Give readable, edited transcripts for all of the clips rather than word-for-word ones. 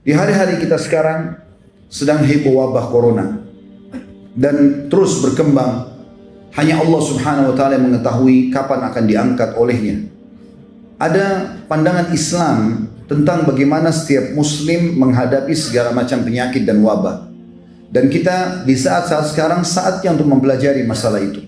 Di hari-hari kita sekarang sedang heboh wabah corona dan terus berkembang. Hanya Allah Subhanahu wa taala yang mengetahui kapan akan diangkat olehnya. Ada pandangan Islam tentang bagaimana setiap muslim menghadapi segala macam penyakit dan wabah. Dan kita di saat-saat sekarang saatnya untuk mempelajari masalah itu.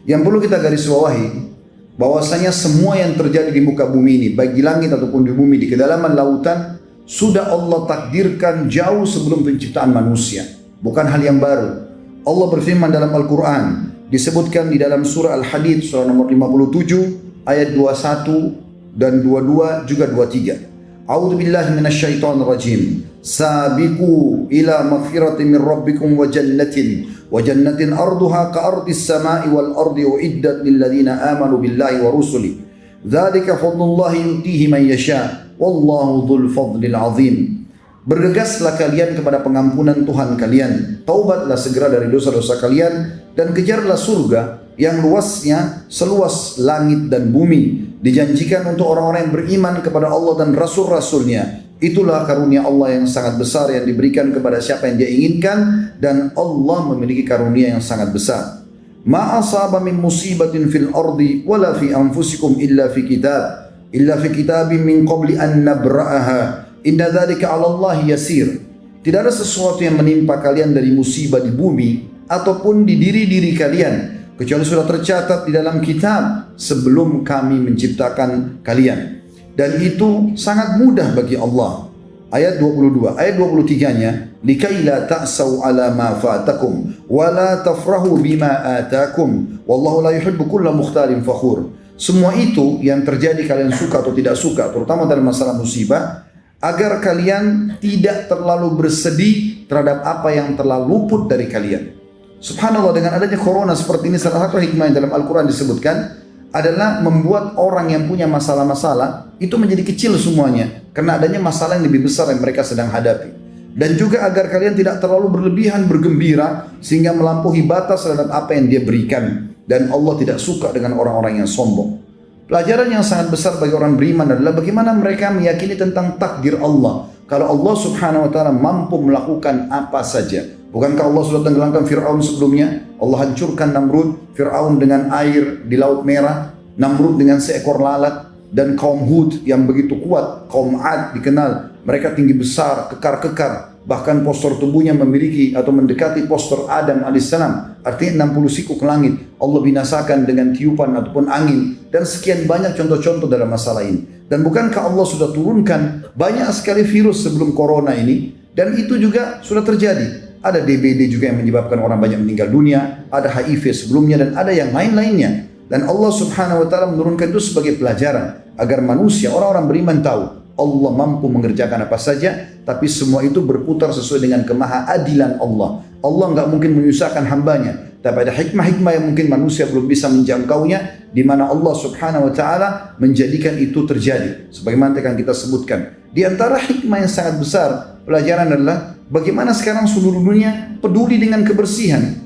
Yang perlu kita garis bawahi bahwasanya semua yang terjadi di muka bumi ini, baik di langit ataupun di bumi, di kedalaman lautan, sudah Allah takdirkan jauh sebelum penciptaan manusia. Bukan hal yang baru. Allah berfirman dalam Al-Quran, disebutkan di dalam surah Al-Hadid, surah nomor 57, ayat 21 dan 22 juga 23. A'udzu billahi minasyaitonir rajim. Sabiqu ila maghfiratin min rabbikum wa jannatin arduha ka ardis samai wal ardi uiddat lil ladzina amanu billahi wa rusuli. Dzalika fadlullahi yutihi man yasha wallahu dzul fadlil azim. Bergegaslah kalian kepada pengampunan Tuhan kalian, taubatlah segera dari dosa-dosa kalian, dan kejarlah surga yang luasnya seluas langit dan bumi. Dijanjikan untuk orang-orang yang beriman kepada Allah dan Rasul-Rasulnya. Itulah karunia Allah yang sangat besar yang diberikan kepada siapa yang dia inginkan, dan Allah memiliki karunia yang sangat besar. Ma asaba min musibatin fil ardi wala fi anfusikum illa fi kitabin min qabli an nabra'aha. Inna dzalika 'ala Allah yasir. Tidak ada sesuatu yang menimpa kalian dari musibah di bumi ataupun di diri-diri kalian kecuali sudah tercatat di dalam kitab sebelum kami menciptakan kalian. Dan itu sangat mudah bagi Allah. Ayat 22, ayat 23-nya, likai la ta'sau 'ala ma fatakum wa la tafrahu bima atakum wallahu la yuhibbu kulla mukhtalin fakhur. Semua itu yang terjadi kalian suka atau tidak suka, terutama dalam masalah musibah, agar kalian tidak terlalu bersedih terhadap apa yang telah luput dari kalian. Subhanallah, dengan adanya corona seperti ini, salah satu hikmah yang dalam Al-Quran disebutkan adalah membuat orang yang punya masalah-masalah itu menjadi kecil semuanya, karena adanya masalah yang lebih besar yang mereka sedang hadapi. Dan juga agar kalian tidak terlalu berlebihan bergembira sehingga melampaui batas terhadap apa yang dia berikan. Dan Allah tidak suka dengan orang-orang yang sombong. Pelajaran yang sangat besar bagi orang beriman adalah bagaimana mereka meyakini tentang takdir Allah. Kalau Allah Subhanahu wa taala mampu melakukan apa saja. Bukankah Allah sudah tenggelamkan Fir'aun sebelumnya? Allah hancurkan Namrud, Fir'aun dengan air di Laut Merah, Namrud dengan seekor lalat, dan kaum Hud yang begitu kuat, kaum Ad dikenal, mereka tinggi besar, kekar-kekar, bahkan postur tubuhnya memiliki atau mendekati postur Adam alaihissalam, artinya 60 siku ke langit. Allah binasakan dengan tiupan ataupun angin, dan sekian banyak contoh-contoh dalam masalah ini. Dan bukankah Allah sudah turunkan banyak sekali virus sebelum corona ini, dan itu juga sudah terjadi. Ada DBD juga yang menyebabkan orang banyak meninggal dunia, ada HIV sebelumnya, dan ada yang lain-lainnya. Dan Allah Subhanahu wa taala menurunkan itu sebagai pelajaran agar manusia, orang-orang beriman tahu Allah mampu mengerjakan apa saja, tapi semua itu berputar sesuai dengan kemahaadilan Allah. Allah enggak mungkin menyusahkan hambanya, tapi ada hikmah-hikmah yang mungkin manusia belum bisa menjangkaunya, di mana Allah Subhanahu wa taala menjadikan itu terjadi. Sebagaimana akan kita sebutkan. Di antara hikmah yang sangat besar, pelajaran adalah bagaimana sekarang seluruh dunia peduli dengan kebersihan.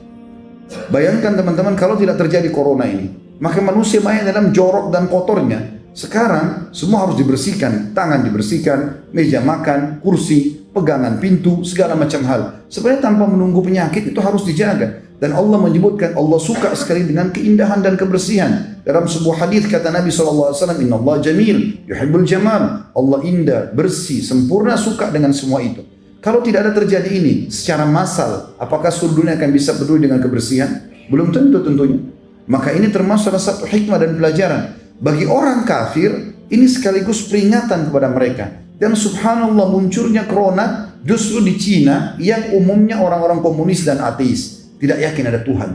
Bayangkan teman-teman, kalau tidak terjadi corona ini, maka manusia banyak dalam jorok dan kotornya. Sekarang semua harus dibersihkan, tangan dibersihkan, meja makan, kursi, pegangan pintu, segala macam hal. Sebenarnya tanpa menunggu penyakit itu harus dijaga. Dan Allah menyebutkan Allah suka sekali dengan keindahan dan kebersihan. Dalam sebuah hadis kata Nabi SAW, Inna Allah jamil, yuhibbul jamal. Allah indah, bersih, sempurna, suka dengan semua itu. Kalau tidak ada terjadi ini secara massal, apakah seluruh dunia akan bisa peduli dengan kebersihan? Belum tentu tentunya. Maka ini termasuk salah satu hikmah dan pelajaran. Bagi orang kafir, ini sekaligus peringatan kepada mereka. Dan subhanallah, munculnya corona justru di Cina yang umumnya orang-orang komunis dan ateis. Tidak yakin ada Tuhan.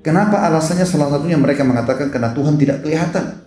Kenapa? Alasannya salah satunya mereka mengatakan karena Tuhan tidak kelihatan.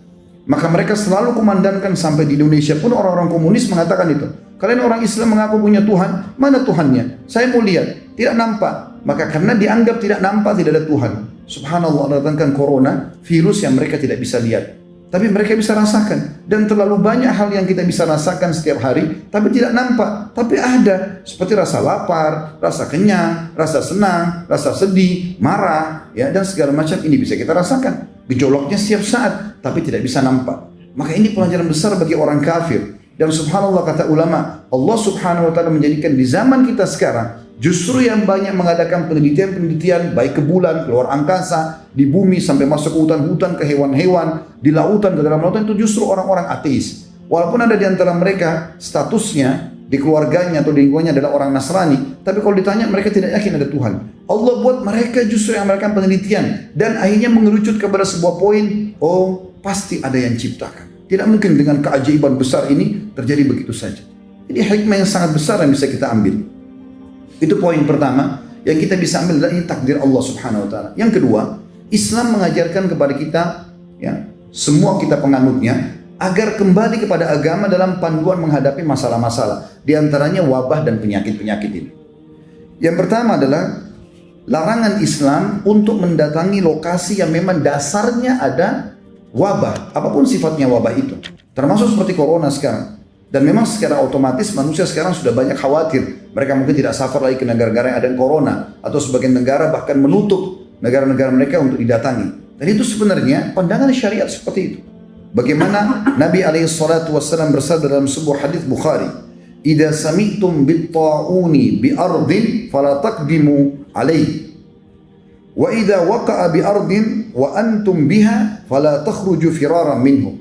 Maka mereka selalu kumandangkan, sampai di Indonesia pun orang-orang komunis mengatakan itu. Kalian orang Islam mengaku punya Tuhan, mana Tuhannya? Saya mau lihat, tidak nampak. Maka karena dianggap tidak nampak, tidak ada Tuhan. Subhanallah, Allah datangkan corona, virus yang mereka tidak bisa lihat. Tapi mereka bisa rasakan. Dan terlalu banyak hal yang kita bisa rasakan setiap hari, tapi tidak nampak. Tapi ada. Seperti rasa lapar, rasa kenyang, rasa senang, rasa sedih, marah, ya, dan segala macam ini bisa kita rasakan. Gejolaknya setiap saat, tapi tidak bisa nampak. Maka ini pelajaran besar bagi orang kafir. Dan subhanallah kata ulama, Allah subhanahu wa ta'ala menjadikan di zaman kita sekarang, justru yang banyak mengadakan penelitian-penelitian, baik ke bulan, keluar angkasa, di bumi, sampai masuk ke hutan-hutan, ke hewan-hewan, di lautan, ke dalam lautan, itu justru orang-orang ateis. Walaupun ada di antara mereka statusnya, di keluarganya atau di lingkungannya adalah orang Nasrani, tapi kalau ditanya mereka tidak yakin ada Tuhan. Allah buat mereka justru yang melakukan penelitian, dan akhirnya mengerucut kepada sebuah poin, oh pasti ada yang ciptakan. Tidak mungkin dengan keajaiban besar ini terjadi begitu saja. Jadi hikmah yang sangat besar yang bisa kita ambil. Itu poin pertama yang kita bisa ambil, adalah ini takdir Allah subhanahu wa ta'ala. Yang kedua, Islam mengajarkan kepada kita, ya, semua kita penganutnya, agar kembali kepada agama dalam panduan menghadapi masalah-masalah, di antaranya wabah dan penyakit-penyakit ini. Yang pertama adalah larangan Islam untuk mendatangi lokasi yang memang dasarnya ada wabah, apapun sifatnya wabah itu, termasuk seperti corona sekarang. Dan memang secara otomatis manusia sekarang sudah banyak khawatir, mereka mungkin tidak safar lagi ke negara-negara yang ada corona, atau sebagian negara bahkan menutup negara-negara mereka untuk didatangi. Dan itu sebenarnya pandangan syariat seperti itu. Bagaimana Nabi SAW bersabda dalam sebuah hadis Bukhari, "Idza sami'tum bit-ta'uni bi ardin fala taqdimu alaihi, wa idza waqa'a bi ardin wa antum biha fala takhruju firaran minhu."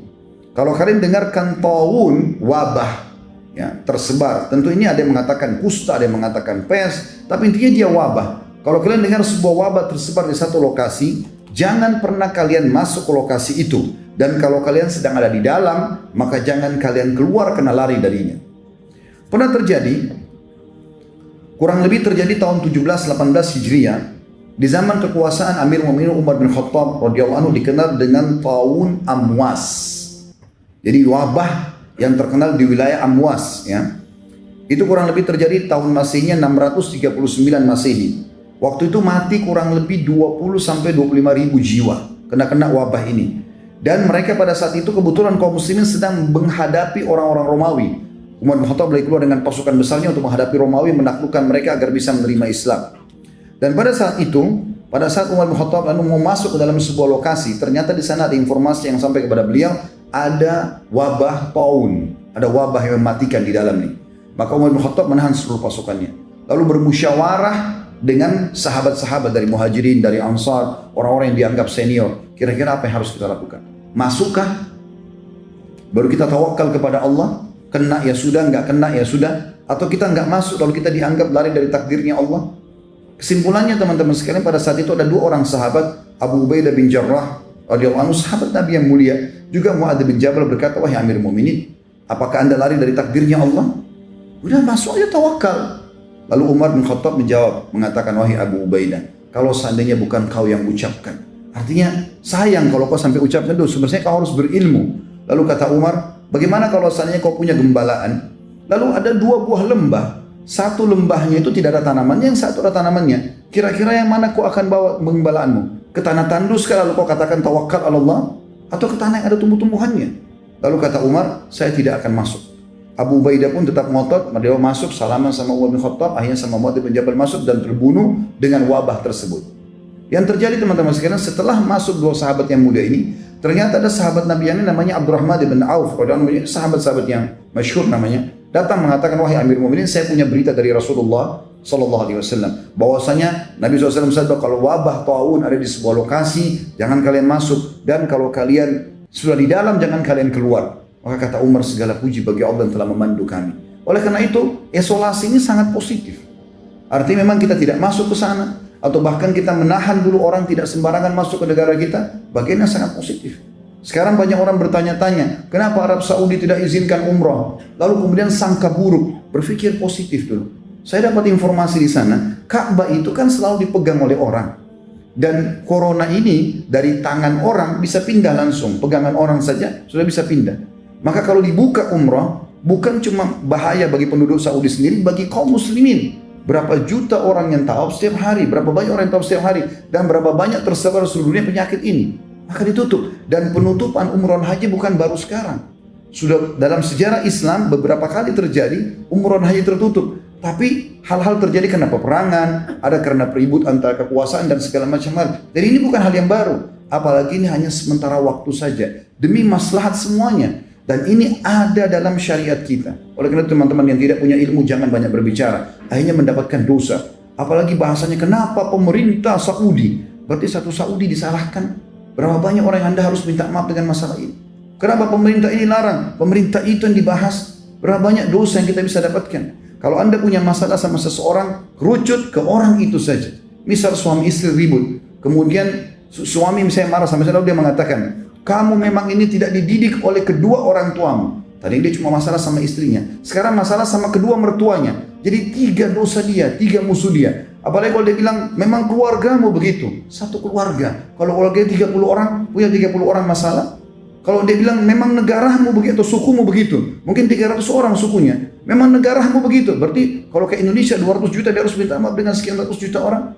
Kalau kalian dengarkan ta'un, wabah, ya, tersebar. Tentu ini ada yang mengatakan kusta, ada yang mengatakan pes, tapi intinya dia wabah. Kalau kalian dengar sebuah wabah tersebar di satu lokasi, jangan pernah kalian masuk ke lokasi itu. Dan kalau kalian sedang ada di dalam, maka jangan kalian keluar kena lari darinya. Pernah terjadi, kurang lebih terjadi tahun 17-18 Hijriah, di zaman kekuasaan Amir Mu'minin Umar bin Khattab radhiyallahu anhu, dikenal dengan Taun Amwas. Jadi wabah yang terkenal di wilayah Amwas, ya. Itu kurang lebih terjadi tahun Masihnya 639 Masehi. Waktu itu mati kurang lebih 20-25 ribu jiwa kena wabah ini. Dan mereka pada saat itu kebetulan kaum muslimin sedang menghadapi orang-orang Romawi. Umar bin Khattab lagi keluar dengan pasukan besarnya untuk menghadapi Romawi, menaklukkan mereka agar bisa menerima Islam. Dan pada saat itu, pada saat Umar bin Khattab lalu mau masuk ke dalam sebuah lokasi, ternyata di sana ada informasi yang sampai kepada beliau, ada wabah taun, ada wabah yang mematikan di dalam ini. Maka Umar bin Khattab menahan seluruh pasukannya, lalu bermusyawarah dengan sahabat-sahabat dari Muhajirin, dari Ansar, orang-orang yang dianggap senior. Kira-kira apa yang harus kita lakukan? Masukkah? Baru kita tawakal kepada Allah? Kena ya sudah, nggak kena ya sudah? Atau kita nggak masuk lalu kita dianggap lari dari takdirnya Allah? Kesimpulannya teman-teman sekalian, pada saat itu ada dua orang sahabat, Abu Ubaidah bin Jarrah radhiyallahu anhu, sahabat Nabi yang mulia, juga Mu'adz bin Jabal, berkata, "Wahai Amir Mu'minin, apakah anda lari dari takdirnya Allah?" Udah masuk aja, tawakal. Lalu Umar bin Khattab menjawab, mengatakan, "Wahai Abu Ubaidah, kalau seandainya bukan kau yang ucapkan." Artinya sayang kalau kau sampai ucapkan itu, sebenarnya kau harus berilmu. Lalu kata Umar, "Bagaimana kalau seandainya kau punya gembalaan, lalu ada dua buah lembah, satu lembahnya itu tidak ada tanamannya, yang satu ada tanamannya. Kira-kira yang mana kau akan bawa gembalaanmu? Ke tanah tandus lalu kau katakan tawakal Allah, atau ke tanah yang ada tumbuh-tumbuhannya?" Lalu kata Umar, "Saya tidak akan masuk." Abu Ubaidah pun tetap ngotot, dia masuk, salaman sama Umar bin Khattab, akhirnya sama Mu'adz bin Jabal masuk dan terbunuh dengan wabah tersebut. Yang terjadi teman-teman sekalian, setelah masuk dua sahabat yang muda ini, ternyata ada sahabat Nabi yang namanya Abdurrahman bin Auf, sahabat-sahabat yang masyhur namanya, datang mengatakan, "Wahai Amir Mu'minin, saya punya berita dari Rasulullah sallallahu alaihi wasallam, bahwasanya Nabi SAW bersabda, kalau wabah taun ada di sebuah lokasi, jangan kalian masuk, dan kalau kalian sudah di dalam, jangan kalian keluar." Maka kata Umar, "Segala puji bagi Allah yang telah memandu kami." Oleh karena itu, isolasi ini sangat positif. Artinya memang kita tidak masuk ke sana, atau bahkan kita menahan dulu orang tidak sembarangan masuk ke negara kita, bagiannya sangat positif. Sekarang banyak orang bertanya-tanya, kenapa Arab Saudi tidak izinkan umrah? Lalu kemudian sangka buruk, berpikir positif dulu. Saya dapat informasi di sana, Ka'bah itu kan selalu dipegang oleh orang. Dan corona ini dari tangan orang bisa pindah langsung, pegangan orang saja sudah bisa pindah. Maka kalau dibuka umrah, bukan cuma bahaya bagi penduduk Saudi sendiri, bagi kaum muslimin. Berapa juta orang yang tawaf setiap hari, berapa banyak orang yang tawaf setiap hari, dan berapa banyak tersebar seluruh dunia penyakit ini. Maka ditutup. Dan penutupan umroh haji bukan baru sekarang. Sudah dalam sejarah Islam beberapa kali terjadi umroh haji tertutup. Tapi hal-hal terjadi karena peperangan, ada karena peribut antara kekuasaan dan segala macam hal. Jadi ini bukan hal yang baru. Apalagi ini hanya sementara waktu saja. Demi maslahat semuanya. Dan ini ada dalam syariat kita. Oleh karena teman-teman yang tidak punya ilmu jangan banyak berbicara. Akhirnya mendapatkan dosa. Apalagi bahasanya kenapa pemerintah Saudi. Berarti satu Saudi disalahkan. Berapa banyak orang yang Anda harus minta maaf dengan masalah ini. Kenapa pemerintah ini larang? Pemerintah itu yang dibahas. Berapa banyak dosa yang kita bisa dapatkan. Kalau Anda punya masalah sama seseorang, kerucut ke orang itu saja. Misal suami istri ribut. Kemudian suami misalnya marah sama saya, dia mengatakan, kamu memang ini tidak dididik oleh kedua orang tuamu. Tadi dia cuma masalah sama istrinya. Sekarang masalah sama kedua mertuanya. Jadi 3 dosa dia, 3 musuh dia. Apalagi kalau dia bilang, memang keluargamu begitu. Satu keluarga. Kalau keluarga 30 orang, punya 30 orang masalah. Kalau dia bilang, memang negaramu begitu, atau sukumu begitu. Mungkin 300 orang sukunya. Memang negaramu begitu. Berarti kalau ke Indonesia 200 juta, dia harus minta maaf dengan sekian ratus juta orang.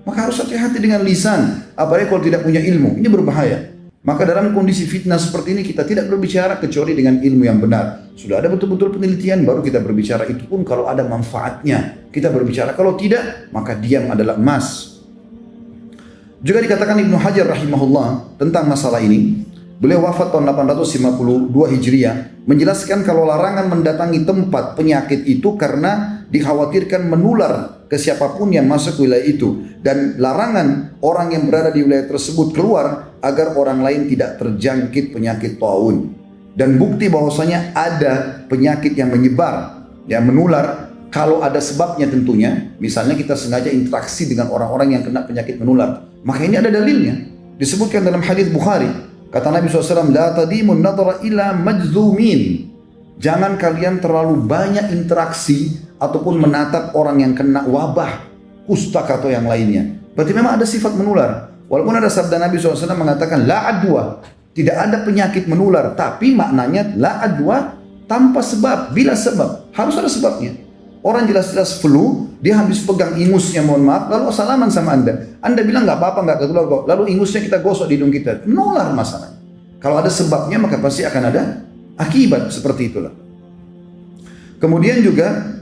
Maka harus hati-hati dengan lisan. Apalagi kalau tidak punya ilmu. Ini berbahaya. Maka dalam kondisi fitnah seperti ini kita tidak berbicara kecuali dengan ilmu yang benar. Sudah ada betul-betul penelitian baru kita berbicara, itu pun kalau ada manfaatnya kita berbicara. Kalau tidak maka diam adalah emas. Juga dikatakan Ibnu Hajar rahimahullah tentang masalah ini. Beliau wafat tahun 852 Hijriah menjelaskan kalau larangan mendatangi tempat penyakit itu karena dikhawatirkan menular ke siapapun yang masuk wilayah itu, dan larangan orang yang berada di wilayah tersebut keluar agar orang lain tidak terjangkit penyakit taun. Dan bukti bahwasanya ada penyakit yang menyebar, yang menular kalau ada sebabnya tentunya. Misalnya kita sengaja interaksi dengan orang-orang yang kena penyakit menular, maka ini ada dalilnya. Disebutkan dalam hadis Bukhari. Kata Nabi SAW, la tadimun nadara ila majzumin. Jangan kalian terlalu banyak interaksi ataupun menatap orang yang kena wabah, kusta atau yang lainnya. Berarti memang ada sifat menular. Walaupun ada sabda Nabi SAW mengatakan la adwa, tidak ada penyakit menular, tapi maknanya la adwa tanpa sebab, bila sebab. Harus ada sebabnya. Orang jelas-jelas flu, dia habis pegang ingusnya, mohon maaf, lalu salaman sama Anda. Anda bilang nggak apa-apa, nggak ketular kok. Lalu ingusnya kita gosok di hidung kita, menular masalahnya. Kalau ada sebabnya maka pasti akan ada akibat, seperti itulah. Kemudian juga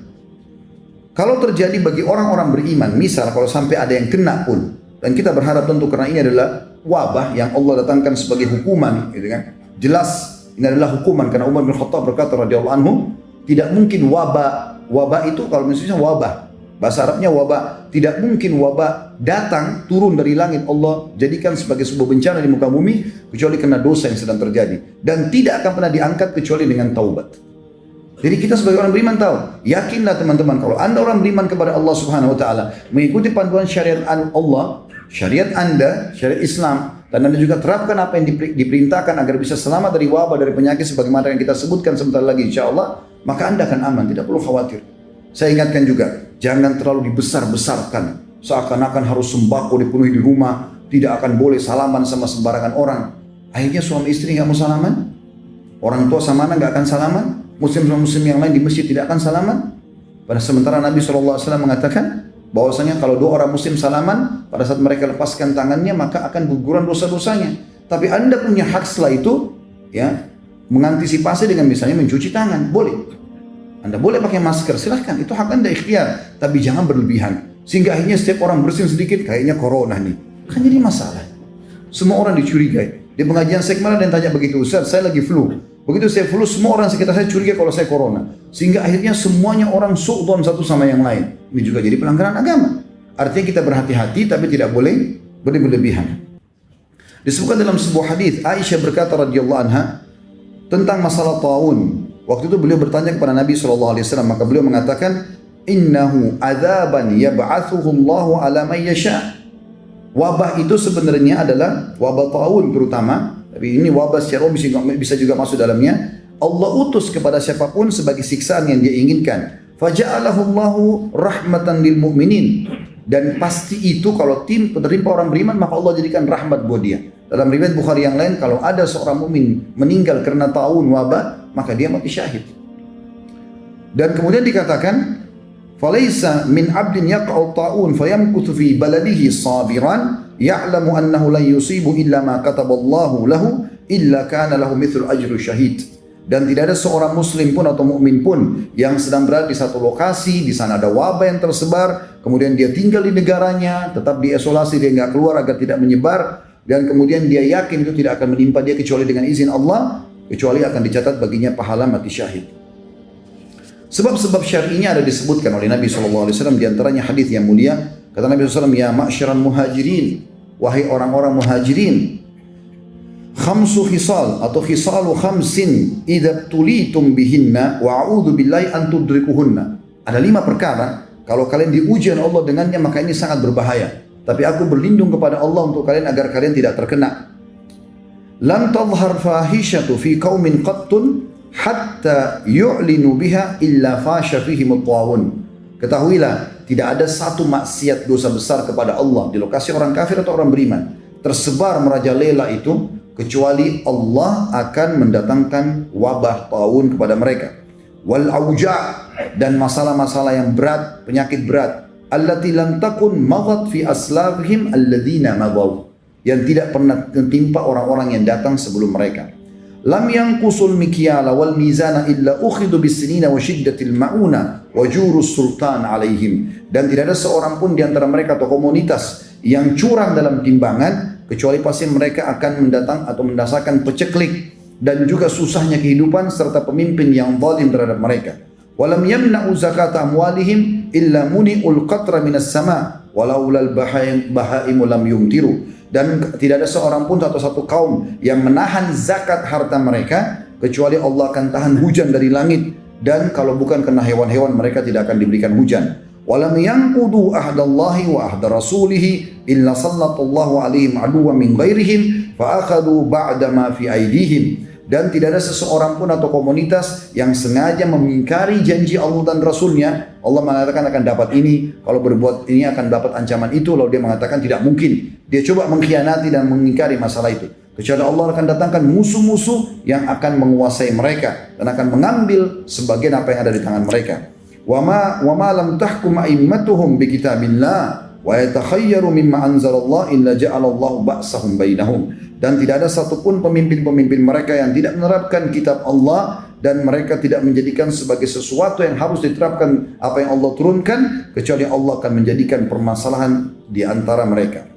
kalau terjadi bagi orang-orang beriman, misal kalau sampai ada yang kena pun, dan kita berharap tentu karena ini adalah wabah yang Allah datangkan sebagai hukuman, gitu kan? Jelas ini adalah hukuman karena Umar bin Khattab berkata radhiyallahu anhu, tidak mungkin wabah itu kalau misalnya wabah, bahasa Arabnya wabah, tidak mungkin wabah datang turun dari langit Allah jadikan sebagai sebuah bencana di muka bumi kecuali karena dosa yang sedang terjadi, dan tidak akan pernah diangkat kecuali dengan taubat. Jadi kita sebagai orang beriman tahu, yakinlah teman-teman, kalau Anda orang beriman kepada Allah Subhanahu wa taala, mengikuti panduan syariat Allah, syariat Anda, syariat Islam, dan Anda juga terapkan apa yang diperintahkan agar bisa selamat dari wabah, dari penyakit sebagaimana yang kita sebutkan sebentar lagi insyaallah, maka Anda akan aman, tidak perlu khawatir. Saya ingatkan juga, jangan terlalu dibesar-besarkan, seakan-akan harus sembako dipenuhi di rumah, tidak akan boleh salaman sama sembarangan orang. Akhirnya suami istri nggak mau salaman, orang tua sama anak nggak akan salaman, muslim sama muslim yang lain di masjid tidak akan salaman. Pada sementara Nabi SAW mengatakan bahwasanya kalau 2 orang muslim salaman, pada saat mereka lepaskan tangannya maka akan guguran dosa-dosanya. Tapi Anda punya hak setelah itu, ya, mengantisipasi dengan misalnya mencuci tangan, boleh. Anda boleh pakai masker, silahkan, itu hak Anda ikhtiar, tapi jangan berlebihan. Sehingga akhirnya setiap orang bersin sedikit, kayaknya corona nih. Kan jadi masalah. Semua orang dicurigai. Di pengajian saya kemarin ada yang tanya begitu, Ustaz, saya lagi flu. Begitu saya flu, semua orang sekitar saya curiga kalau saya corona. Sehingga akhirnya semuanya orang su'don satu sama yang lain. Ini juga jadi pelanggaran agama. Artinya kita berhati-hati, tapi tidak boleh berlebihan. Disebutkan dalam sebuah hadis, Aisyah berkata radhiyallahu anha tentang masalah taun. Waktu itu beliau bertanya kepada Nabi SAW, maka beliau mengatakan, innahu adzaban yab'atsuhu Allahu ala man yasha. Wabah itu sebenarnya adalah wabah taun terutama, tapi ini wabah secara umum bisa juga masuk dalamnya. Allah utus kepada siapapun sebagai siksaan yang dia inginkan. Faja'alahu Allahu rahmatan lil mu'minin. Dan pasti itu kalau penerima orang beriman maka Allah jadikan rahmat buat dia. Dalam riwayat Bukhari yang lain, kalau ada seorang mukmin meninggal karena taun wabah, maka dia mati syahid. Dan kemudian dikatakan, "Falaisa min 'abdin yaqa'u ta'un fayamkuthu fi baladihi sabiran ya'lamu annahu la yusibu illa ma kataballahu lahu illa kana lahu mithlu ajri syahid." Dan tidak ada seorang muslim pun atau mukmin pun yang sedang berada di satu lokasi, di sana ada wabah yang tersebar, kemudian dia tinggal di negaranya, tetap diisolasi, dia nggak keluar agar tidak menyebar, dan kemudian dia yakin itu tidak akan menimpa dia kecuali dengan izin Allah, kecuali akan dicatat baginya pahala mati syahid. Sebab-sebab syar'inya ada disebutkan oleh Nabi SAW, di antaranya hadis yang mulia. Kata Nabi SAW, ya ma'syaral muhajirin, wahai orang-orang muhajirin, khamsu khisal atau khisalu khamsin idza tulitum bihinna wa a'udzu billahi an tudrikuhunna. Ada 5 perkara, kalau kalian diuji oleh Allah dengannya maka ini sangat berbahaya. Tapi aku berlindung kepada Allah untuk kalian agar kalian tidak terkena. Lam tadhhar fahishatu fi qaumin qattun hatta yu'linu biha illa fasha fihim at-tawun. Ketahuilah, tidak ada satu maksiat dosa besar kepada Allah di lokasi orang kafir atau orang beriman tersebar merajalela itu, kecuali Allah akan mendatangkan wabah taun kepada mereka. Wal auja', dan masalah-masalah yang berat, penyakit berat. Allati lam takun maghat fi aslafihim alladzina magaw, yang tidak pernah menimpa orang-orang yang datang sebelum mereka. Lam yanqusul mikyala wal mizana illa ukhidu bisinina wa shiddatil mauna wa jurus sultan alaihim. Dan tidak ada seorang pun di antara mereka atau komunitas yang curang dalam timbangan, kecuali pasti mereka akan mendatang atau mendasakan peceklik dan juga susahnya kehidupan serta pemimpin yang zalim terhadap mereka. Walam yamna'u zakata amwalihim illa muni'ul qatra minas sama walaulal bahaimu lam yumtiru. Dan tidak ada seorang pun atau satu kaum yang menahan zakat harta mereka, kecuali Allah akan tahan hujan dari langit, dan kalau bukan kena hewan-hewan mereka tidak akan diberikan hujan. Walam yanqudu ahdallahi wa ahda rasulihi illa sallallahu alaihim aduwwan min ghairihim fa akhadhu ba'da ma fi aidihim. Dan tidak ada seseorang pun atau komunitas yang sengaja mengingkari janji Allah dan Rasulnya. Allah mengatakan akan dapat ini, kalau berbuat ini akan dapat ancaman itu, lalu dia mengatakan tidak mungkin. Dia coba mengkhianati dan mengingkari masalah itu, kecuali Allah akan datangkan musuh-musuh yang akan menguasai mereka dan akan mengambil sebagian apa yang ada di tangan mereka. Wa ma lam tahkum a'immatuhum bi kitabillah wa yatakhayyaru mimma anzalallah illa ja'alallahu ba'sahum bainahum. Dan tidak ada satupun pemimpin-pemimpin mereka yang tidak menerapkan kitab Allah, dan mereka tidak menjadikan sebagai sesuatu yang harus diterapkan apa yang Allah turunkan, kecuali Allah akan menjadikan permasalahan di antara mereka.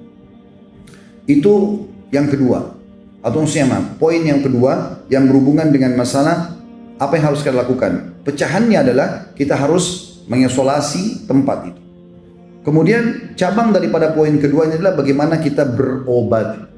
Itu yang kedua, atau maksudnya poin yang kedua yang berhubungan dengan masalah apa yang harus kita lakukan. Pecahannya adalah kita harus mengisolasi tempat itu. Kemudian cabang daripada poin kedua ini adalah bagaimana kita berobat.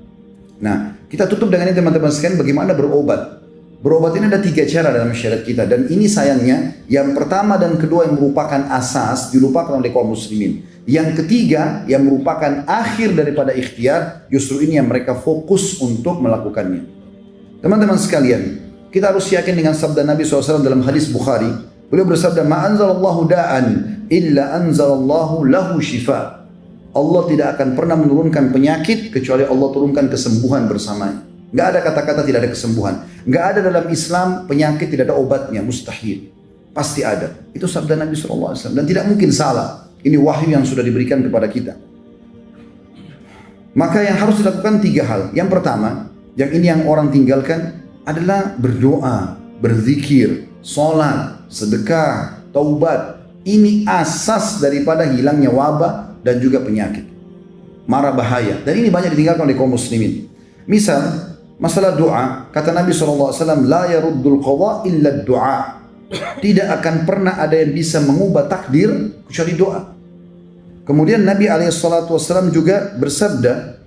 Nah, kita tutup dengan ini teman-teman sekalian, bagaimana berobat. Berobat ini ada 3 cara dalam syariat kita, dan ini sayangnya yang pertama dan kedua yang merupakan asas dilupakan oleh kaum muslimin. Yang ketiga yang merupakan akhir daripada ikhtiar, justru ini yang mereka fokus untuk melakukannya. Teman-teman sekalian, kita harus yakin dengan sabda Nabi SAW dalam hadis Bukhari. Beliau bersabda, ma anzalallahu da'an illa anzalallahu lahu shifa. Allah tidak akan pernah menurunkan penyakit kecuali Allah turunkan kesembuhan bersamanya. Nggak ada kata-kata tidak ada kesembuhan. Nggak ada dalam Islam penyakit tidak ada obatnya, mustahil. Pasti ada. Itu sabda Nabi SAW dan tidak mungkin salah. Ini wahyu yang sudah diberikan kepada kita. Maka yang harus dilakukan 3 hal. Yang pertama, yang ini yang orang tinggalkan adalah berdoa, berzikir, sholat, sedekah, taubat. Ini asas daripada hilangnya wabah dan juga penyakit, mara bahaya. Dan ini banyak ditinggalkan oleh kaum muslimin. Misal masalah doa, kata Nabi SAW, la yaruddul qadha illa doa. Tidak akan pernah ada yang bisa mengubah takdir kecuali doa. Kemudian Nabi SAW juga bersabda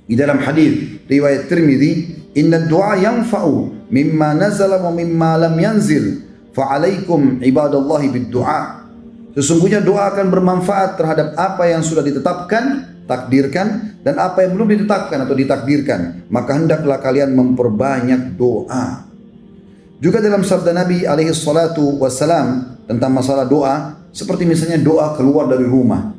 di dalam hadis riwayat Tirmidzi, inna doa yanfa'u mimma nazala wa mimma lam yanzil fa alaikum ibadallahi bid doa. Sesungguhnya doa akan bermanfaat terhadap apa yang sudah ditetapkan, takdirkan, dan apa yang belum ditetapkan atau ditakdirkan. Maka hendaklah kalian memperbanyak doa. Juga dalam sabda Nabi SAW tentang masalah doa, seperti misalnya doa keluar dari rumah.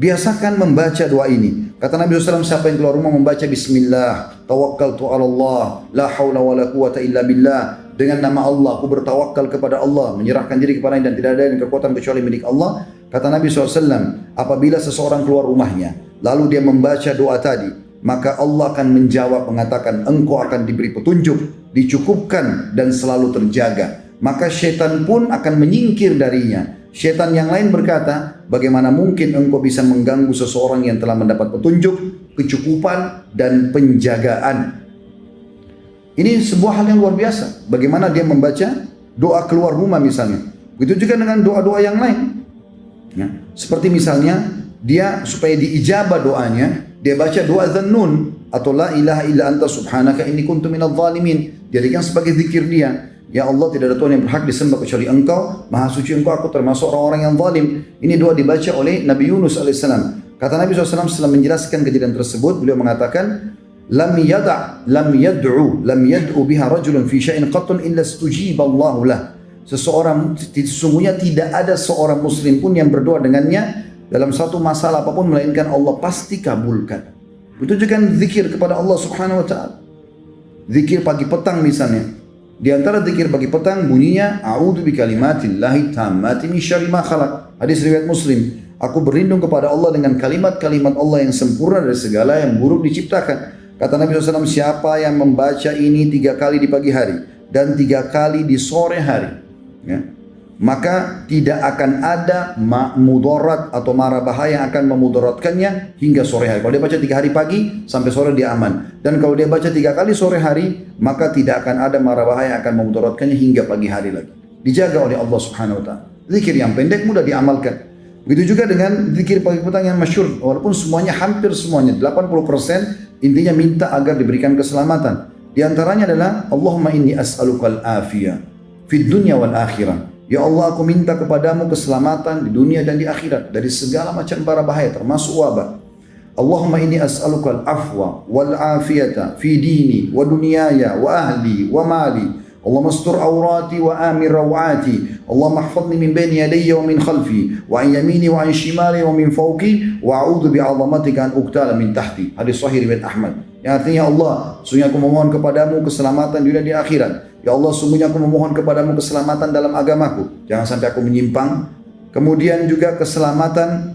Biasakan membaca doa ini. Kata Nabi SAW, siapa yang keluar rumah membaca Bismillah, tawakkaltu ala Allah, la hawla wa la quwata illa billah. Dengan nama Allah, aku bertawakal kepada Allah, menyerahkan diri kepada-Nya, dan tidak ada yang kekuatan kecuali milik Allah. Kata Nabi SAW, apabila seseorang keluar rumahnya, lalu dia membaca doa tadi, maka Allah akan menjawab mengatakan, engkau akan diberi petunjuk, dicukupkan, dan selalu terjaga. Maka syaitan pun akan menyingkir darinya. Syaitan yang lain berkata, bagaimana mungkin engkau bisa mengganggu seseorang yang telah mendapat petunjuk, kecukupan, dan penjagaan. Ini sebuah hal yang luar biasa. Bagaimana dia membaca doa keluar rumah misalnya. Begitu juga dengan doa-doa yang lain. Ya. Seperti misalnya dia supaya diijabah doanya, dia baca doa Dzannun atau la ilaha illa anta subhanaka inni kuntu minadh dhalimin. Jadikan sebagai zikir dia. Ya Allah, tidak ada Tuhan yang berhak disembah kecuali Engkau, Maha suci Engkau, aku termasuk orang-orang yang zalim. Ini doa dibaca oleh Nabi Yunus alaihissalam. Kata Nabi SAW setelah menjelaskan kejadian tersebut, beliau mengatakan, lam yad'u biha rajulun fi syai'in qattun illa stujiba Allahu lah. Sesungguhnya tidak ada seorang muslim pun yang berdoa dengannya dalam satu masalah apapun melainkan Allah pasti kabulkan. Itu juga zikir kepada Allah Subhanahu wa taala. Zikir pagi petang misalnya. Di antara zikir pagi petang bunyinya a'udzu bikalimatillahi tammati min syarri ma khalaq. Hadis riwayat Muslim. Aku berlindung kepada Allah dengan kalimat-kalimat Allah yang sempurna dari segala yang buruk diciptakan. Kata Nabi SAW, siapa yang membaca ini 3 kali di pagi hari dan 3 kali di sore hari, ya, maka tidak akan ada mudarat atau mara bahaya yang akan memudaratkannya hingga sore hari. Kalau dia baca 3 hari pagi sampai sore dia aman. Dan kalau dia baca 3 kali sore hari, maka tidak akan ada mara bahaya yang akan memudaratkannya hingga pagi hari lagi. Dijaga oleh Allah Subhanahu wa taala. Zikir yang pendek mudah diamalkan. Begitu juga dengan zikir pagi petang yang masyhur, walaupun semuanya hampir semuanya 80% intinya minta agar diberikan keselamatan. Di antaranya adalah Allahumma inni as'alukal afiyah fid dunya wal akhirah. Ya Allah, aku minta kepadamu keselamatan di dunia dan di akhirat dari segala macam bara bahaya termasuk wabah. Allahumma inni as'alukal afwa wal afiyata fi dini wa dunyaya wa ahli wa mali. Allahumma astur awrati wa amir rawati. Allahumma ihfazni min bayni yadayya wa min khalfi wa an yamini wa an shimali wa min fawqi wa a'udzu bi'azamatika an uqtala min tahti. Hadis sahih riwayat Ahmad. Yang artinya, Allah, sungguh aku memohon kepadamu keselamatan di dunia dan di akhirat. Ya Allah, sungguhnya aku memohon kepadamu keselamatan dalam agamaku. Jangan sampai aku menyimpang. Kemudian juga keselamatan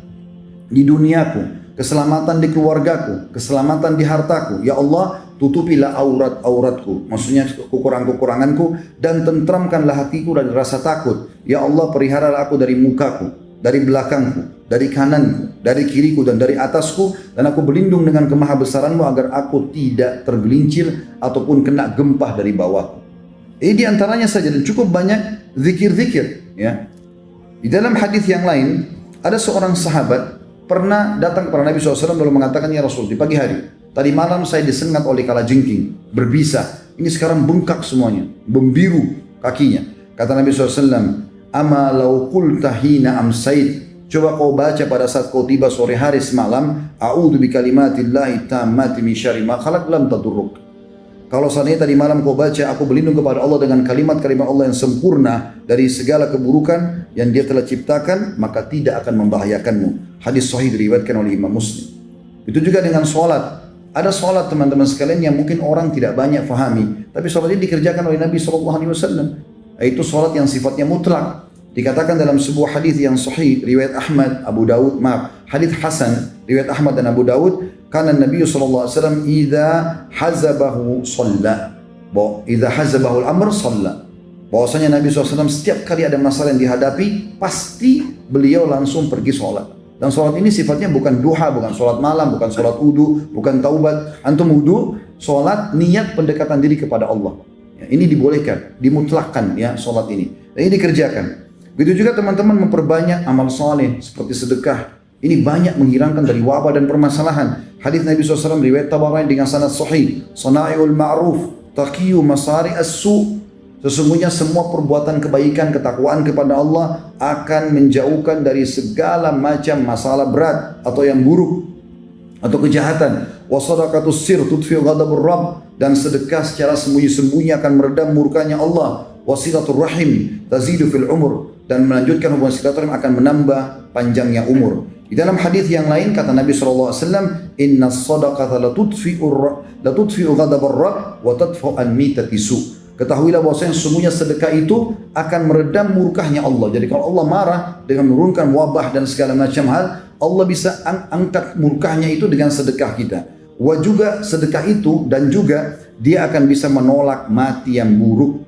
di duniaku, keselamatan di keluargaku, keselamatan di hartaku. Ya Allah, tutupilah aurat-auratku, maksudnya kekurangan-kekuranganku, dan tentramkanlah hatiku dari rasa takut. Ya Allah, peliharalah aku dari mukaku, dari belakangku, dari kananku, dari kiriku, dan dari atasku, dan aku berlindung dengan kemahabesaranmu agar aku tidak tergelincir ataupun kena gempah dari bawahku. Ini diantaranya saja, dan cukup banyak zikir-zikir. Ya. Di dalam hadis yang lain, ada seorang sahabat pernah datang kepada Nabi SAW lalu mengatakan, ya Rasul, di pagi hari, tadi malam saya disengat oleh kalajengking, berbisa. Ini sekarang bengkak semuanya, membiru kakinya. Kata Nabi SAW, ama law qulta hina amsait, coba kau baca pada saat kau tiba sore hari semalam, a'udzu bikalimatillahi tammati min syarri ma khalaq lam tadurruk. Kalau seandainya tadi malam kau baca, aku berlindung kepada Allah dengan kalimat-kalimat Allah yang sempurna dari segala keburukan yang Dia telah ciptakan, maka tidak akan membahayakanmu. Hadis sahih diriwayatkan oleh Imam Muslim. Itu juga dengan sholat. Ada sholat teman-teman sekalian yang mungkin orang tidak banyak fahami, tapi sholat ini dikerjakan oleh Nabi SAW. Itu sholat yang sifatnya mutlak. Dikatakan dalam sebuah hadis yang sahih riwayat Ahmad, Abu Dawud, hadis Hasan riwayat Ahmad dan Abu Dawud, karena Nabi SAW idza hazabahu shalla, idza hazabahu al-amr shalla. Bahwasanya Nabi SAW setiap kali ada masalah yang dihadapi, pasti beliau langsung pergi sholat. Dan sholat ini sifatnya bukan duha, bukan sholat malam, bukan sholat wudu, bukan taubat. Antum wudu, sholat niat pendekatan diri kepada Allah. Ya, ini dibolehkan, dimutlakkan ya sholat ini. Dan ini dikerjakan. Begitu juga teman-teman memperbanyak amal saleh seperti sedekah. Ini banyak menghilangkan dari wabah dan permasalahan. Hadis Nabi SAW riwayat Tabarani dengan sanad sahih. Sana'iul ma'ruf taqiyu masari as-su'. Sesungguhnya semua perbuatan kebaikan, ketakwaan kepada Allah akan menjauhkan dari segala macam masalah berat atau yang buruk atau kejahatan. Wa sadaqatus sir tudfi'u ghadabur rabb, dan sedekah secara sembunyi-sembunyi akan meredam murkanya Allah. Wasilatul rahim tazidu fil umur, dan melanjutkan hubungan silaturahim akan menambah panjangnya umur. Di dalam hadis yang lain kata Nabi SAW, inna sadaqata latudfi'u ghadabur rabb wa tadfa'u an-mitati su'. Ketahuilah bahwasanya sesungguhnya sedekah itu akan meredam murkahnya Allah. Jadi kalau Allah marah dengan menurunkan wabah dan segala macam hal, Allah bisa angkat murkahnya itu dengan sedekah kita. Wa juga sedekah itu, dan juga dia akan bisa menolak mati yang buruk.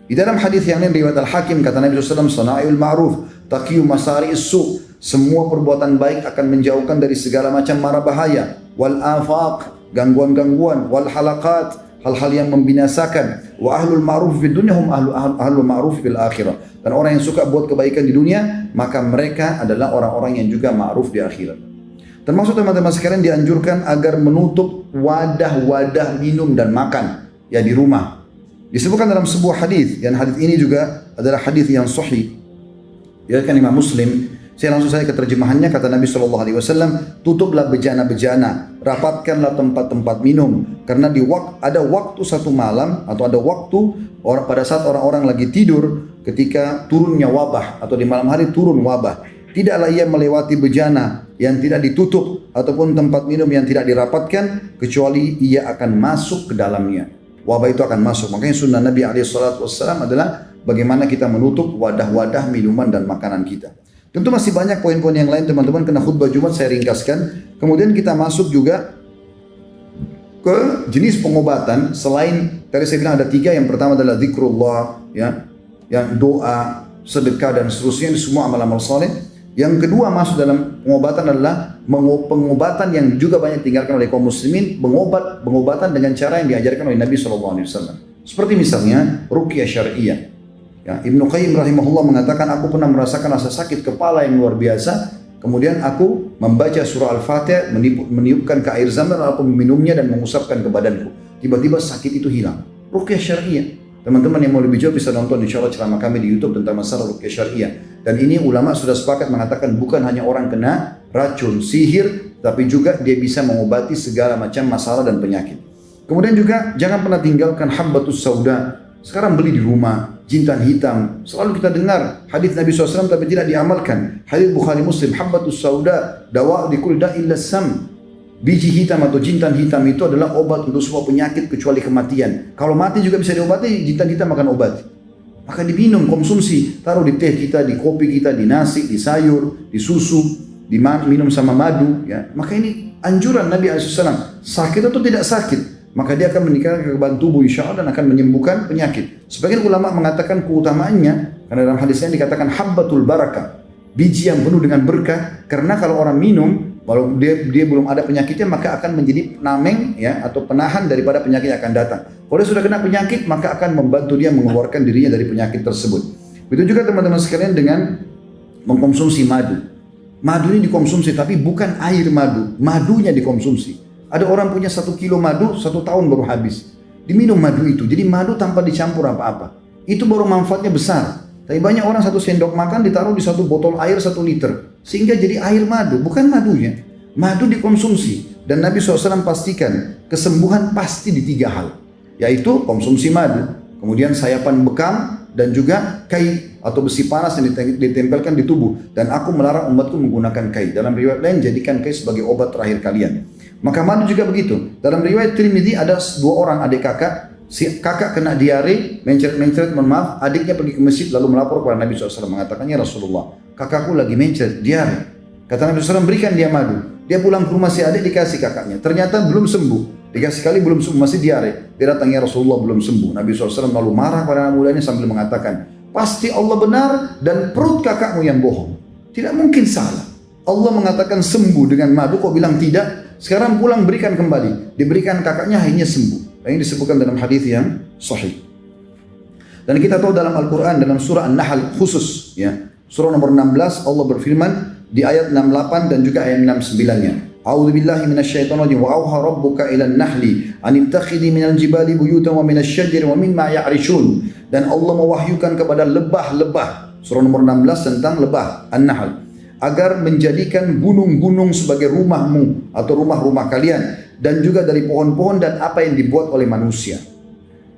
Di dalam hadis yang lain riwayat Al-Hakim kata Nabi SAW, sana'il ma'ruf taqiyu masari su'. Semua perbuatan baik akan menjauhkan dari segala macam mara bahaya. Wal afaq, gangguan-gangguan. Wal halaqat, hal-hal yang membinasakan. Wa ahlul ma'ruf fid dunya hum ahlul ma'ruf fil akhirah. Dan orang yang suka buat kebaikan di dunia, maka mereka adalah orang-orang yang juga ma'ruf di akhirat. Termasuk teman-teman sekalian dianjurkan agar menutup wadah-wadah minum dan makan ya di rumah. Disebutkan dalam sebuah hadis, dan hadis ini juga adalah hadis yang sahih. Ya kan Imam Muslim. Saya langsung ke terjemahannya, kata Nabi SAW, tutuplah bejana-bejana, rapatkanlah tempat-tempat minum, karena ada waktu satu malam atau ada waktu pada saat orang-orang lagi tidur, ketika turunnya wabah atau di malam hari turun wabah, tidaklah ia melewati bejana yang tidak ditutup ataupun tempat minum yang tidak dirapatkan, kecuali ia akan masuk ke dalamnya. Wabah itu akan masuk. Makanya sunnah Nabi SAW adalah bagaimana kita menutup wadah-wadah minuman dan makanan kita. Tentu masih banyak poin-poin yang lain teman-teman, karena khutbah Jumat saya ringkaskan. Kemudian kita masuk juga ke jenis pengobatan selain tadi saya bilang ada 3. Yang pertama adalah zikrullah, ya, yang doa, sedekah dan seterusnya, ini semua amal-amal saleh. Yang kedua masuk dalam pengobatan adalah pengobatan yang juga banyak ditinggalkan oleh kaum muslimin, pengobatan dengan cara yang diajarkan oleh Nabi SAW. Seperti misalnya ruqyah syariah. Ya, Ibnu Qayyim rahimahullah mengatakan, aku pernah merasakan rasa sakit kepala yang luar biasa. Kemudian aku membaca surah Al-Fatihah, meniupkan ke air zam-zam, aku meminumnya dan mengusapkan ke badanku. Tiba-tiba sakit itu hilang. Ruqyah syariah. Teman-teman yang mau lebih jauh bisa nonton insya Allah ceramah kami di YouTube tentang masalah ruqyah syariah. Dan ini ulama sudah sepakat mengatakan bukan hanya orang kena racun, sihir, tapi juga dia bisa mengobati segala macam masalah dan penyakit. Kemudian juga jangan pernah tinggalkan habbatus sauda. Sekarang beli di rumah, jintan hitam. Selalu kita dengar hadis Nabi SAW tapi tidak diamalkan. Hadis Bukhari Muslim, habbatus sauda dawa likul da'il sam. Biji hitam atau jintan hitam itu adalah obat untuk semua penyakit kecuali kematian. Kalau mati juga bisa diobati, jintan hitam akan obati. Maka diminum, konsumsi, taruh di teh kita, di kopi kita, di nasi, di sayur, di susu, minum sama madu. Ya. Maka ini anjuran Nabi SAW. Sakit atau tidak sakit, maka dia akan meningkatkan kekebalan tubuh insya Allah dan akan menyembuhkan penyakit. Sebagian ulama mengatakan keutamaannya, karena dalam hadisnya dikatakan habbatul barakah, biji yang penuh dengan berkah. Karena kalau orang minum, kalau dia belum ada penyakitnya, maka akan menjadi penameng ya, atau penahan daripada penyakit yang akan datang. Kalau dia sudah kena penyakit, maka akan membantu dia mengeluarkan dirinya dari penyakit tersebut. Begitu juga teman-teman sekalian dengan mengkonsumsi madu. Madu ini dikonsumsi, tapi bukan air madu, madunya dikonsumsi. Ada orang punya 1 kilo madu, 1 tahun baru habis. Diminum madu itu, jadi madu tanpa dicampur apa-apa. Itu baru manfaatnya besar. Tapi banyak orang 1 sendok makan ditaruh di 1 botol air 1 liter. Sehingga jadi air madu, bukan madunya. Madu dikonsumsi. Dan Nabi SAW pastikan kesembuhan pasti di 3 hal. Yaitu konsumsi madu, kemudian sayapan bekam, dan juga kai atau besi panas yang ditempelkan di tubuh. Dan aku melarang umatku menggunakan kai. Dalam riwayat lain, jadikan kai sebagai obat terakhir kalian. Maka madu juga begitu. Dalam riwayat Tirmidzi ada 2 orang adik kakak. Si kakak kena diare, mencret-mencret, mohon maaf, adiknya pergi ke masjid lalu melapor kepada Nabi SAW, mengatakannya, Rasulullah, kakakku lagi mencret, diare. Kata Nabi SAW, berikan dia madu. Dia pulang ke rumah si adik, dikasih kakaknya. Ternyata belum sembuh. Dikasih kali belum sembuh, masih diare. Dia datangnya Rasulullah belum sembuh. Nabi SAW lalu marah pada anak mudanya sambil mengatakan, pasti Allah benar dan perut kakakmu yang bohong. Tidak mungkin salah. Allah mengatakan sembuh dengan madu, kok bilang tidak? Sekarang pulang berikan kembali. Diberikan kakaknya akhirnya sembuh. Ini disebutkan dalam hadis yang sahih. Dan kita tahu dalam Al-Quran, dalam surah An-Nahl khusus, ya, surah nomor 16, Allah berfirman di ayat 68 dan juga ayat 69-nya. A'udzu billahi minasyaitonir rajim. Wa auha rabbuka ilan nahli an ittakhidhi minal jibali buyutan wa minasyajari wa mimma ya'rishun. Dan Allah mewahyukan kepada lebah-lebah, surah nomor 16 tentang lebah An-Nahl, agar menjadikan gunung-gunung sebagai rumahmu atau rumah-rumah kalian, dan juga dari pohon-pohon dan apa yang dibuat oleh manusia.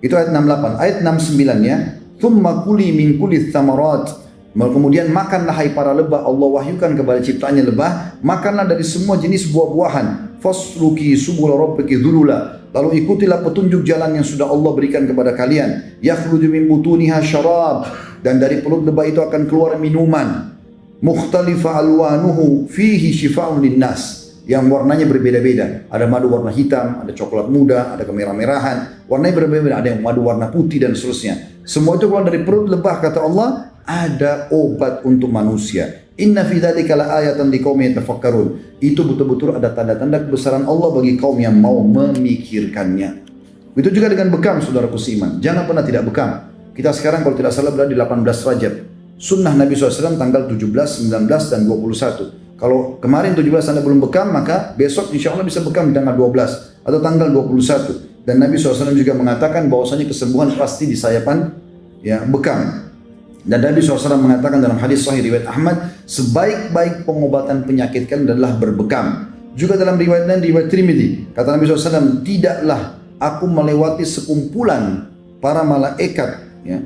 Itu ayat 68. Ayat 69-nya, "Tsumma kuli min kulli tsamarat." Kemudian makanlah hai para lebah, Allah wahyukan kepada ciptaannya lebah, makanlah dari semua jenis buah-buahan. Fasluki subul rabbiki dzulula. Lalu ikutilah petunjuk jalan yang sudah Allah berikan kepada kalian. Yakhruju min butuniha syarab. Dan dari perut lebah itu akan keluar minuman. Mukhtalifa alwanuhu fihi shifaa'un linnas. Yang warnanya berbeda-beda. Ada madu warna hitam, ada coklat muda, ada kemerah-merahan. Warnanya berbeda-beda, ada yang madu warna putih dan seterusnya. Semua itu keluar dari perut lebah, kata Allah, ada obat untuk manusia. Inna fi dzalika laayatan liqaumin yatafakkarun. Itu betul-betul ada tanda-tanda kebesaran Allah bagi kaum yang mau memikirkannya. Begitu juga dengan bekam, saudaraku seiman. Jangan pernah tidak bekam. Kita sekarang kalau tidak salah berada di 18 Rajab. Sunnah Nabi SAW tanggal 17, 19, dan 21. Kalau kemarin 17 Anda belum bekam, maka besok insya Allah bisa bekam di tanggal 12 atau tanggal 21. Dan Nabi SAW juga mengatakan bahwasanya kesembuhan pasti di sayapan ya bekam. Dan Nabi SAW mengatakan dalam hadis sahih riwayat Ahmad, sebaik-baik pengobatan penyakit kan adalah berbekam. Juga dalam riwayat lain, riwayat Tirmidzi, kata Nabi SAW, tidaklah aku melewati sekumpulan para malaikat ya,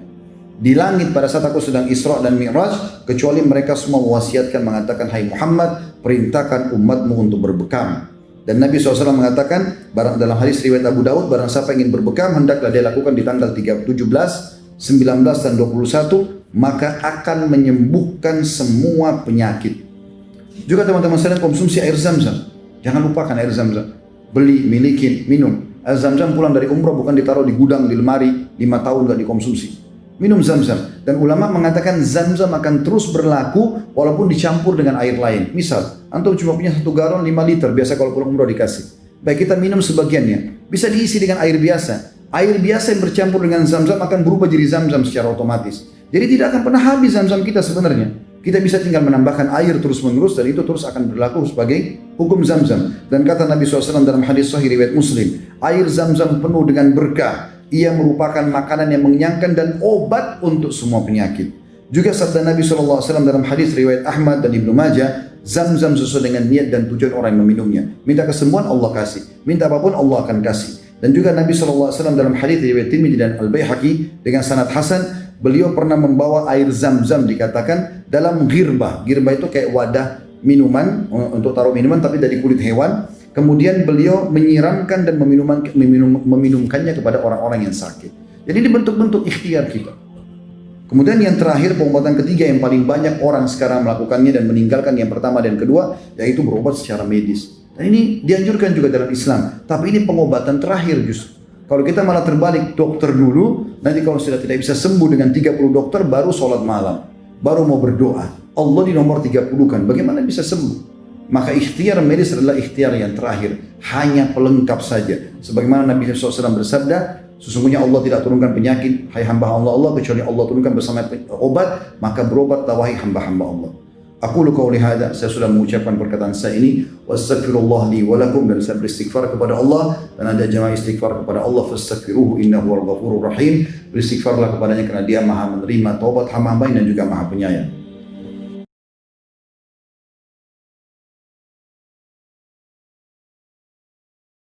di langit pada saat aku sedang Isra dan Mi'raj, kecuali mereka semua mewasiatkan mengatakan, hai Muhammad, perintahkan umatmu untuk berbekam. Dan Nabi SAW mengatakan, dalam hadis riwayat Abu Daud, barang siapa ingin berbekam, hendaklah dia lakukan di tanggal 17, 19 dan 21, maka akan menyembuhkan semua penyakit. Juga teman-teman sekalian, konsumsi air Zam-Zam. Jangan lupakan air Zam-Zam. Beli, miliki, minum. Air Zam-Zam pulang dari umrah bukan ditaruh di gudang, di lemari, 5 tahun gak dikonsumsi. Minum Zam-Zam. Dan ulama mengatakan Zam-Zam akan terus berlaku walaupun dicampur dengan air lain. Misal, antum cuma punya 1 galon 5 liter, biasa kalau pulang umrah dikasih. Baik, kita minum sebagiannya. Bisa diisi dengan air biasa. Air biasa yang bercampur dengan Zam-Zam akan berubah jadi Zam-Zam secara otomatis. Jadi tidak akan pernah habis Zam-Zam kita sebenarnya. Kita bisa tinggal menambahkan air terus-menerus dan itu terus akan berlaku sebagai hukum Zam-Zam. Dan kata Nabi SAW dalam hadis sahih riwayat Muslim, air Zam-Zam penuh dengan berkah. Ia merupakan makanan yang mengenyangkan dan obat untuk semua penyakit. Juga sabda Nabi SAW dalam hadis riwayat Ahmad dan Ibnu Majah, Zam-Zam sesuai dengan niat dan tujuan orang yang meminumnya. Minta kesembuhan, Allah kasih. Minta apapun, Allah akan kasih. Dan juga Nabi SAW dalam hadis riwayat Tirmidzi dan Al-Baihaqi dengan sanad hasan, beliau pernah membawa air Zam-Zam dikatakan dalam girbah. Girbah itu kayak wadah minuman, untuk taruh minuman tapi dari kulit hewan. Kemudian beliau menyiramkan dan meminumkannya kepada orang-orang yang sakit. Jadi ini bentuk-bentuk ikhtiar kita. Kemudian yang terakhir, pengobatan ketiga yang paling banyak orang sekarang melakukannya dan meninggalkan yang pertama dan kedua, yaitu berobat secara medis. Dan ini dianjurkan juga dalam Islam. Tapi ini pengobatan terakhir justru. Kalau kita malah terbalik, dokter dulu, nanti kalau sudah tidak bisa sembuh dengan 30 dokter, baru sholat malam. Baru mau berdoa. Allah di nomor 30 kan, bagaimana bisa sembuh? Maka ikhtiar medis adalah ikhtiar yang terakhir. Hanya pelengkap saja. Sebagaimana Nabi SAW bersabda, sesungguhnya Allah tidak turunkan penyakit, hai hamba Allah, kecuali Allah turunkan bersama obat, maka berobatlah wahai hamba-hamba Allah. Aku qauli hadza, saya sudah mengucapkan perkataan saya ini, wastaghfirullah li wa lakum, dan saya beristighfar kepada Allah, dan ada jamaah istighfar kepada Allah, fastaghfiruhu innahu wal ghafurur rahim. Beristighfarlah kepadanya karena Dia Maha menerima taubat hamba-hamba dan juga Maha penyayang.